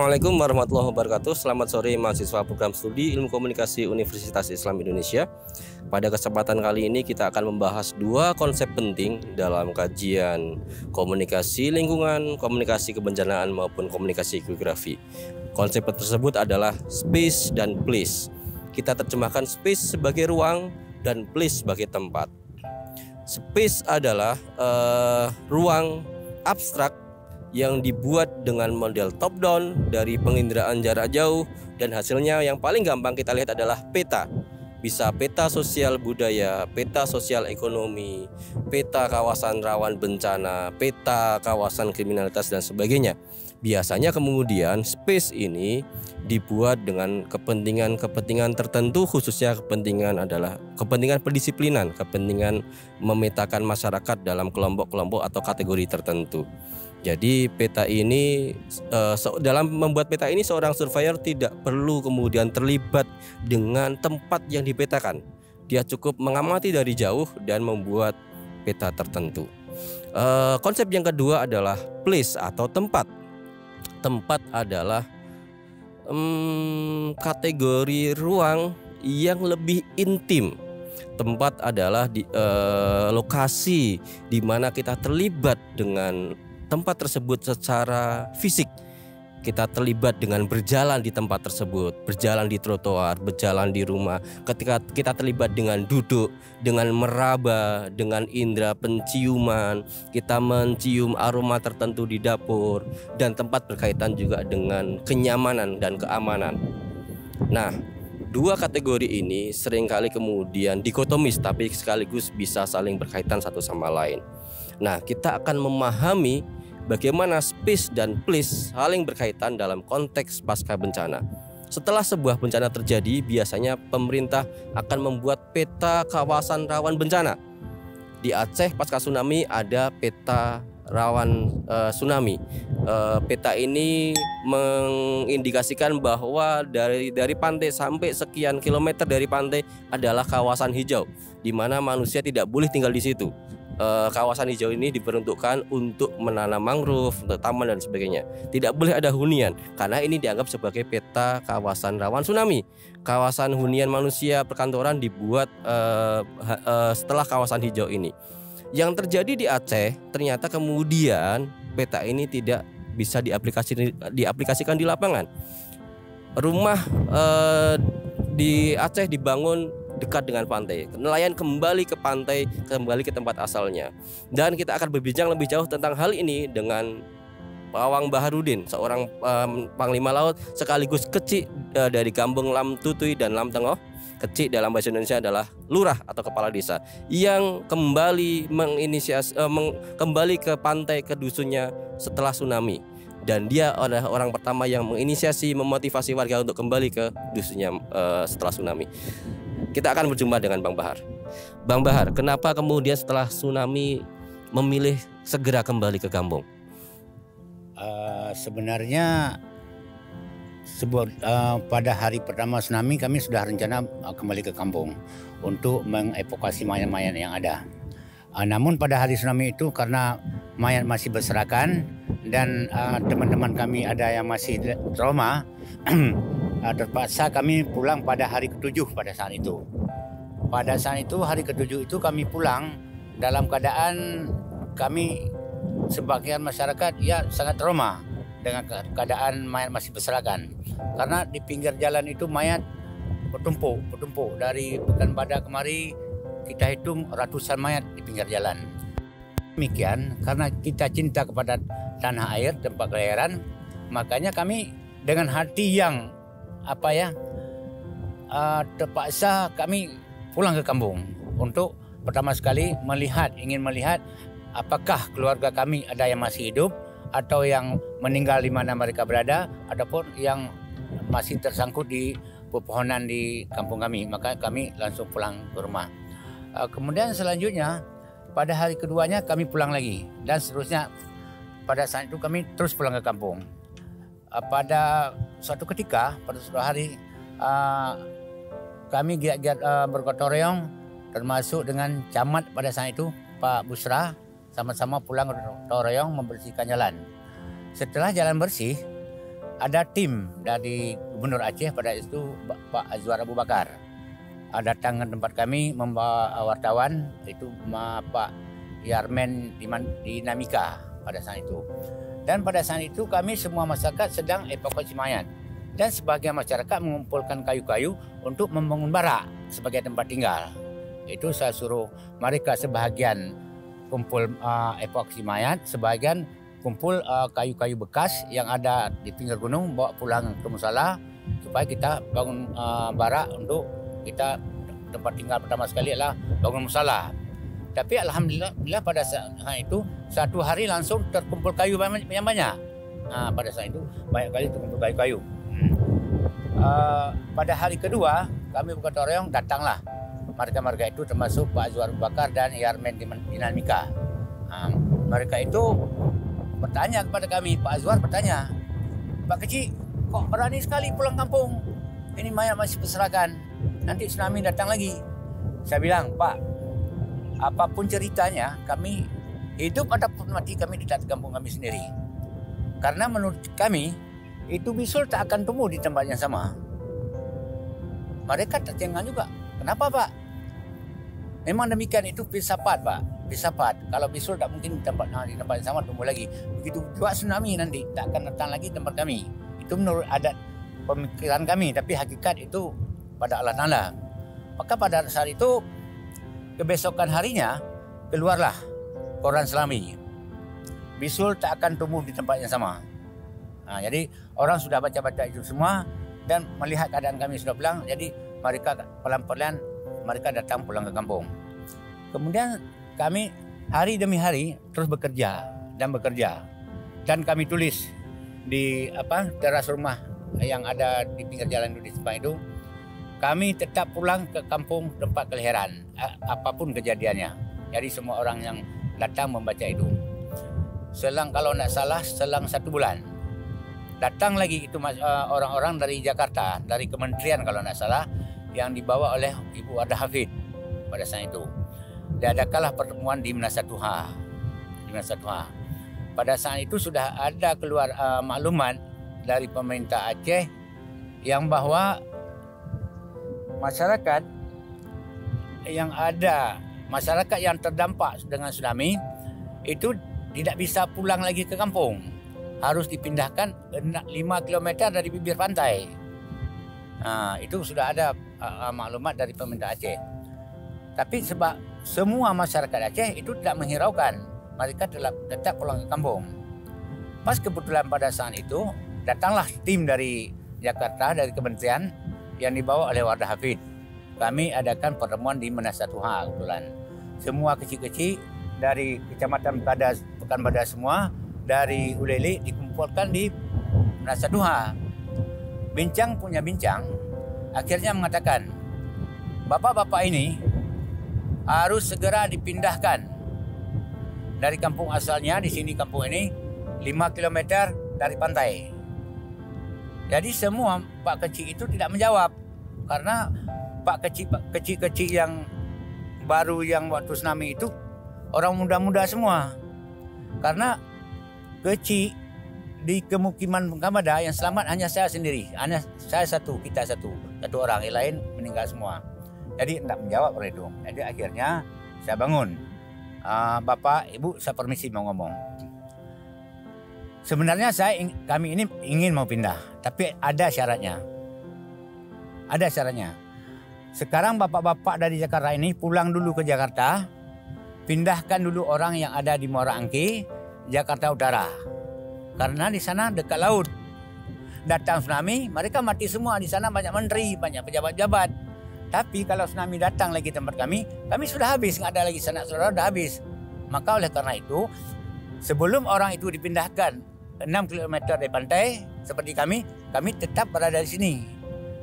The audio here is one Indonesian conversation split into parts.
Assalamualaikum warahmatullahi wabarakatuh. Selamat sore mahasiswa program studi Ilmu Komunikasi Universitas Islam Indonesia. Pada kesempatan kali ini kita akan membahas dua konsep penting dalam kajian komunikasi lingkungan, komunikasi kebencanaan maupun komunikasi geografi. Konsep tersebut adalah space dan place. Kita terjemahkan space sebagai ruang dan place sebagai tempat. Space adalah ruang abstrak yang dibuat dengan model top down dari penginderaan jarak jauh, dan hasilnya yang paling gampang kita lihat adalah peta. Bisa peta sosial budaya, peta sosial ekonomi, peta kawasan rawan bencana, peta kawasan kriminalitas dan sebagainya. Biasanya kemudian space ini dibuat dengan kepentingan tertentu, khususnya kepentingan pendisiplinan, kepentingan memetakan masyarakat dalam kelompok-kelompok atau kategori tertentu. Jadi peta ini dalam membuat peta ini seorang surveyor tidak perlu kemudian terlibat dengan tempat yang dipetakan. Dia cukup mengamati dari jauh dan membuat peta tertentu. Konsep yang kedua adalah place atau tempat. Tempat adalah kategori ruang yang lebih intim. Tempat adalah lokasi di mana kita terlibat dengan tempat tersebut secara fisik. Kita terlibat dengan berjalan di tempat tersebut, berjalan di trotoar, berjalan di rumah. Ketika kita terlibat dengan duduk, dengan meraba, dengan indera penciuman, kita mencium aroma tertentu di dapur, dan tempat berkaitan juga dengan kenyamanan dan keamanan. Nah, dua kategori ini seringkali kemudian dikotomis, tapi sekaligus bisa saling berkaitan satu sama lain. Nah, kita akan memahami bagaimana space dan place saling berkaitan dalam konteks pasca bencana. Setelah sebuah bencana terjadi, biasanya pemerintah akan membuat peta kawasan rawan bencana. Di Aceh pasca tsunami ada peta rawan tsunami. Peta ini mengindikasikan bahwa dari pantai sampai sekian kilometer dari pantai adalah kawasan hijau, di mana manusia tidak boleh tinggal di situ. Kawasan hijau ini diperuntukkan untuk menanam mangrove, untuk taman dan sebagainya. Tidak boleh ada hunian karena ini dianggap sebagai peta kawasan rawan tsunami. Kawasan hunian manusia, perkantoran dibuat setelah kawasan hijau ini. Yang terjadi di Aceh, ternyata kemudian peta ini tidak bisa diaplikasikan di lapangan. Rumah di Aceh dibangun dekat dengan pantai. Nelayan kembali ke pantai, kembali ke tempat asalnya. Dan kita akan berbincang lebih jauh tentang hal ini dengan Pawang Baharudin, seorang panglima laut sekaligus kecik dari Kampung Lam Tutui dan Lam Tengoh. Kecik dalam bahasa Indonesia adalah lurah atau kepala desa yang kembali kembali ke pantai, ke dusunnya setelah tsunami. Dan dia adalah orang pertama yang menginisiasi, memotivasi warga untuk kembali ke dusunnya setelah tsunami. Kita akan berjumpa dengan Bang Bahar. Bang Bahar, kenapa kemudian setelah tsunami memilih segera kembali ke kampung? Sebenarnya pada hari pertama tsunami kami sudah rencana kembali ke kampung untuk mengevakuasi mayat-mayat yang ada. Namun pada hari tsunami itu karena mayat masih berserakan dan teman-teman kami ada yang masih trauma, terpaksa kami pulang pada hari ke-7 pada saat itu. Pada saat itu hari ke-7 itu kami pulang dalam keadaan kami sebagian masyarakat ya sangat trauma dengan keadaan mayat masih berserakan. Karena di pinggir jalan itu mayat bertumpuk dari Pekanbadak kemari kita hitung ratusan mayat di pinggir jalan. Demikian karena kita cinta kepada tanah air, tempat kelahiran, makanya kami dengan hati yang terpaksa kami pulang ke kampung untuk pertama sekali ingin melihat apakah keluarga kami ada yang masih hidup atau yang meninggal di mana mereka berada, ataupun yang masih tersangkut di pepohonan di kampung kami. Maka kami langsung pulang ke rumah. Kemudian selanjutnya pada hari keduanya kami pulang lagi dan seterusnya. Pada saat itu kami terus pulang ke kampung. Pada suatu ketika, pada suatu hari kami giat-giat bergotong royong, termasuk dengan camat pada saat itu Pak Busra, sama-sama pulang gotong royong membersihkan jalan. Setelah jalan bersih, ada tim dari Gubernur Aceh pada itu Pak Azwar Abu Bakar. Datang ke tempat kami membawa wartawan itu Pak Yarmen Dinamika pada saat itu. Dan pada saat itu kami semua masyarakat sedang evakuasi mayat. Dan sebagian masyarakat mengumpulkan kayu-kayu untuk membangun barak sebagai tempat tinggal. Itu saya suruh mereka sebahagian kumpul evakuasi mayat, sebagian kumpul kayu-kayu bekas yang ada di pinggir gunung bawa pulang ke musala supaya kita bangun barak untuk kita tempat tinggal pertama sekali adalah bangun musala. Tapi alhamdulillah pada saat itu satu hari langsung terkumpul kayu yang banyak. Pada saat itu banyak kali terkumpul kayu-kayu. Pada hari kedua kami bergotong royong datanglah mereka itu termasuk Pak Azwar Bakar dan Yarmen Dinamika. Mereka itu bertanya kepada kami, Pak Azwar bertanya, Pak Kecik, kok berani sekali pulang kampung? Ini mayat masih berserakan, nanti tsunami datang lagi. Saya bilang, Pak, apapun ceritanya, kami hidup ataupun mati kami di kampung kami sendiri. Karena menurut kami, itu bisul tak akan tumbuh di tempat yang sama. Mereka tercengang juga. Kenapa, Pak? Memang demikian, itu filsafat, Pak. Filsafat. Kalau bisul tak mungkin di tempat yang sama tumbuh lagi. Begitu juga tsunami nanti tak akan datang lagi tempat kami. Itu menurut adat pemikiran kami, tapi hakikat itu pada Allah Ta'ala. Maka pada saat itu kebesokan harinya keluarlah koran Islami. Bisul tak akan tumbuh di tempat yang sama. Jadi orang sudah baca-baca itu semua dan melihat keadaan kami sudah pulang. Jadi mereka pelan-pelan mereka datang pulang ke kampung. Kemudian kami hari demi hari terus bekerja dan kami tulis di teras rumah yang ada di pinggir jalan di Sepang itu. Kami tetap pulang ke kampung tempat kelahiran, apapun kejadiannya. Jadi semua orang yang datang membaca itu. Kalau tidak salah, selang 1 bulan. Datang lagi itu orang-orang dari Jakarta, dari kementerian kalau tidak salah, yang dibawa oleh Ibu Wardah Hafid pada saat itu. Diadakanlah pertemuan di Menasatuha. Pada saat itu sudah ada keluar maklumat dari pemerintah Aceh yang bahwa masyarakat yang terdampak dengan tsunami itu tidak bisa pulang lagi ke kampung, harus dipindahkan 5 km dari bibir pantai. Itu sudah ada maklumat dari pemerintah Aceh. Tapi sebab semua masyarakat Aceh itu tidak menghiraukan, mereka tetap pulang ke kampung. Pas kebetulan pada saat itu datanglah tim dari Jakarta, dari kementerian yang dibawa oleh Wardah Hafid. Kami adakan pertemuan di Menasatuha kebetulan. Semua kecil-kecil dari Kecamatan Pekan Badas semua, dari Ulele dikumpulkan di Menasatuha. Bincang, akhirnya mengatakan, bapak-bapak ini harus segera dipindahkan dari kampung asalnya, di sini kampung ini 5 km dari pantai. Jadi semua Pak Kecik itu tidak menjawab karena Pak Kecik yang baru yang waktu tsunami itu orang muda-muda semua. Karena Kecik di kemukiman Kamada yang selamat hanya saya sendiri, hanya saya kita satu orang, yang lain meninggal semua. Jadi tidak menjawab oleh itu. Jadi akhirnya saya bangun. Bapak, Ibu, saya permisi mau ngomong. Sebenarnya kami ini ingin mau pindah, tapi ada syaratnya. Sekarang bapak-bapak dari Jakarta ini pulang dulu ke Jakarta, pindahkan dulu orang yang ada di Muara Angke, Jakarta Utara. Karena di sana dekat laut. Datang tsunami, mereka mati semua. Di sana banyak menteri, banyak pejabat-pejabat. Tapi kalau tsunami datang lagi tempat kami sudah habis, nggak ada lagi sanak saudara, sudah habis. Maka oleh karena itu, sebelum orang itu dipindahkan 6 km dari pantai seperti kami tetap berada di sini.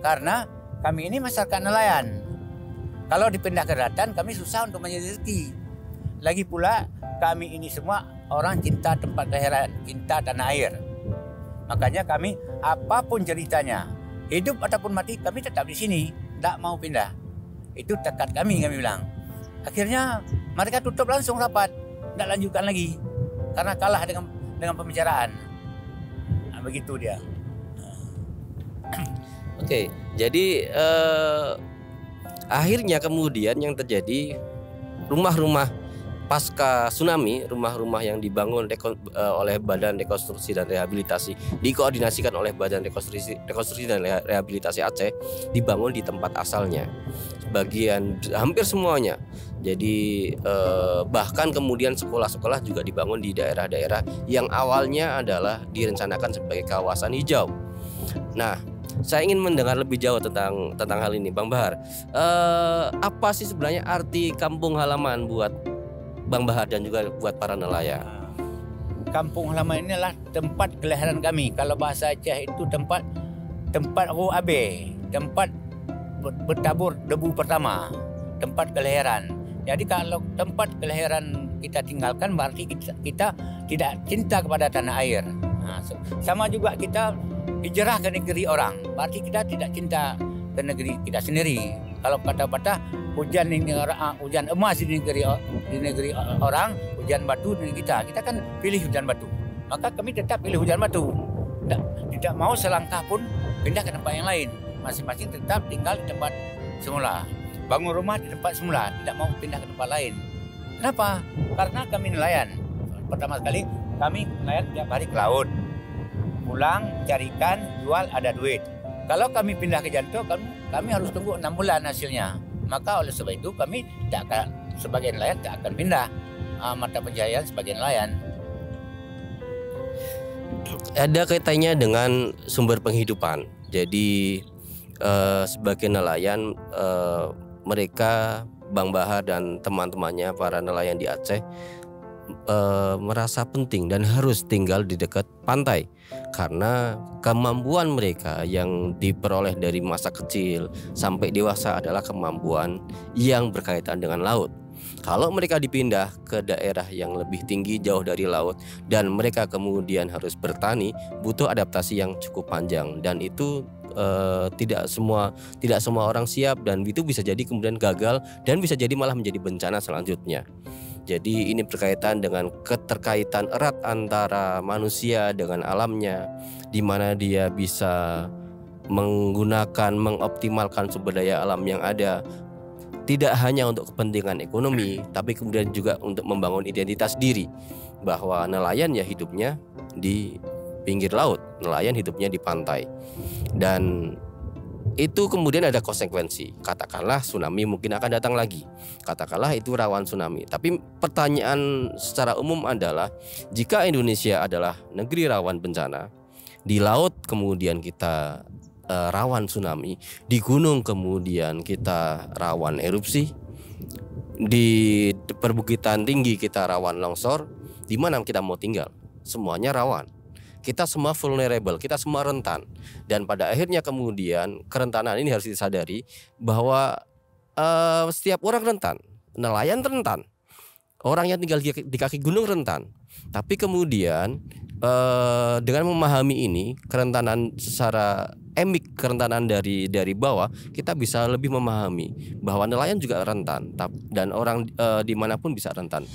Karena kami ini masyarakat nelayan. Kalau dipindah ke daratan, kami susah untuk mencari rezeki. Lagi pula kami ini semua orang cinta tempat kelahiran, cinta tanah air. Makanya kami apapun ceritanya, hidup ataupun mati, kami tetap di sini, tidak mau pindah. Itu tekad kami bilang. Akhirnya mereka tutup langsung rapat, tidak lanjutkan lagi karena kalah dengan pembicaraan. Begitu dia. Oke, jadi akhirnya kemudian yang terjadi, rumah-rumah pasca tsunami, rumah-rumah yang dibangun oleh Badan Rekonstruksi dan Rehabilitasi, dikoordinasikan oleh Badan Rekonstruksi dan Rehabilitasi Aceh, dibangun di tempat asalnya, sebagian hampir semuanya. Jadi bahkan kemudian sekolah-sekolah juga dibangun di daerah-daerah yang awalnya adalah direncanakan sebagai kawasan hijau. Nah, saya ingin mendengar lebih jauh tentang hal ini, Bang Bahar. Apa sih sebenarnya arti kampung halaman buat Bang Bahar dan juga buat para nelayan? Kampung halaman inilah tempat kelahiran kami. Kalau bahasa Aceh itu tempat Ru Abe, tempat bertabur debu pertama, tempat kelahiran. Jadi kalau tempat kelahiran kita tinggalkan, berarti kita tidak cinta kepada tanah air. Sama juga kita hijrah ke negeri orang, berarti kita tidak cinta ke negeri kita sendiri. Kalau kata-kata hujan emas di negeri orang, hujan batu di negeri kita kan pilih hujan batu. Maka kami tetap pilih hujan batu. Tidak mau selangkah pun pindah ke tempat yang lain. Masing-masing tetap tinggal di tempat semula. Bangun rumah di tempat semula, tidak mau pindah ke tempat lain. Kenapa? Karena kami nelayan. Pertama sekali kami nelayan tiap hari ke laut. Pulang, cari ikan, jual, ada duit. Kalau kami pindah ke Janto, kami harus tunggu 6 bulan hasilnya. Maka oleh sebab itu kami sebagai nelayan tak akan pindah mata pencahayaan sebagai nelayan. Ada kaitannya dengan sumber penghidupan. Jadi sebagai nelayan, mereka, Bang Bahar dan teman-temannya para nelayan di Aceh merasa penting dan harus tinggal di dekat pantai, karena kemampuan mereka yang diperoleh dari masa kecil sampai dewasa adalah kemampuan yang berkaitan dengan laut. Kalau mereka dipindah ke daerah yang lebih tinggi jauh dari laut dan mereka kemudian harus bertani, butuh adaptasi yang cukup panjang, dan itu tidak semua orang siap, dan itu bisa jadi kemudian gagal dan bisa jadi malah menjadi bencana selanjutnya. Jadi ini berkaitan dengan keterkaitan erat antara manusia dengan alamnya, di mana dia bisa mengoptimalkan sumber daya alam yang ada, tidak hanya untuk kepentingan ekonomi, tapi kemudian juga untuk membangun identitas diri, bahwa nelayan ya hidupnya di pinggir laut, nelayan hidupnya di pantai. Dan itu kemudian ada konsekuensi. Katakanlah tsunami mungkin akan datang lagi, katakanlah itu rawan tsunami. Tapi pertanyaan secara umum adalah, jika Indonesia adalah negeri rawan bencana, di laut kemudian kita rawan tsunami, di gunung kemudian kita rawan erupsi, di perbukitan tinggi kita rawan longsor, di mana kita mau tinggal? Semuanya rawan. Kita semua vulnerable, kita semua rentan. Dan pada akhirnya kemudian kerentanan ini harus disadari bahwa setiap orang rentan. Nelayan rentan, orang yang tinggal di kaki gunung rentan. Tapi kemudian dengan memahami ini, kerentanan secara emik, kerentanan dari bawah, kita bisa lebih memahami bahwa nelayan juga rentan, dan orang dimanapun bisa rentan.